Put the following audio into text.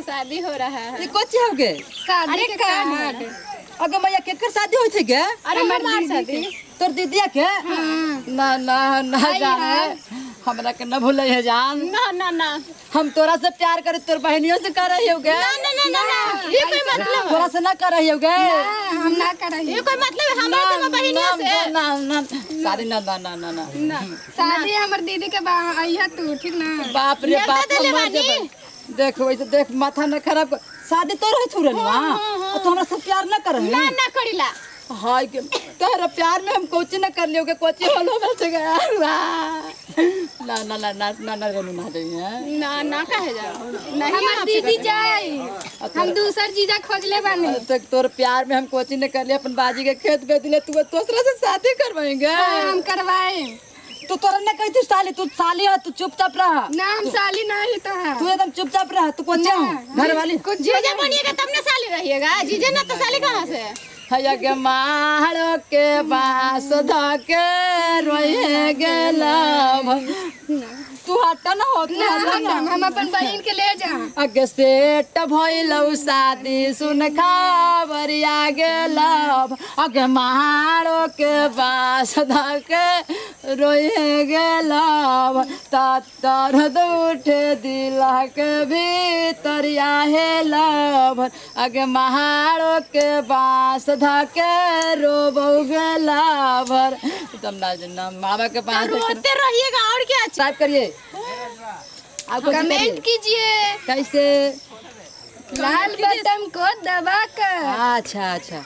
शादी हो रहा है। ये कोची हो गे? शादी के कार्ड। अगे मैया केकर शादी होई थी के? अरे हमार शादी। तोर दीदिया के? ना ना ना जाने हमरा के न भूले है जान। ना ना ना हम तोरा से प्यार करे तोर बहनियों से कर रही होगे। ना ना ना ना ना ये कोई मतलब तोरा से ना कर रही होगे। हम ना कर रही। ये कोई मतलब है हमारे से बहनियों से? ना ना शादी ना ना ना ना ना शादी हमर दीदी के आइया तू ठीक ना। बाप रे बाप देख वैसे देख माथा न खराब शादी तो रही थू रही तो हमरा से प्यार न कर ना ना करीला। हाय के तोहरा प्यार में हम कोची न कर लियोगे कोची होलो बल से गया ना ना ना ना ना ना गनु ना दे ना ना कहे जा नहीं हमर दीदी जाए हम दूसर जीजा खोजले बानी। तक तोर प्यार में हम कोची न कर लिए अपन बाजी के खेत बेच ले तू दूसरा से शादी करवाएंगे। हम करवाए तू तोरा न कही तू साली है तू चुपचाप रह। ना हम साली नहीं तो है तू एकदम चुपचाप रह तू कोची घर वाली कुछ जीजा बनिएगा तब ना साली रहिएगा। जीजा ना तो साली कहां से? हैया के मारो के बास धके रोए गेला तू हटा ना हो ना हम अपन बहन के ले जा। अगे सेट भइलौ शादी सुन खबरिया गेला अगे मारो के बास धके रोए गेला दर्द उठे दिला के भीतरिया हेला अगे मारो के बास धके रोबौ गेला भर तुम ना मामा के पास रोते रहिएगा और क्या। टाइप करिए आप कमेंट कीजिए कैसे लाल बटन को दबाकर। अच्छा अच्छा।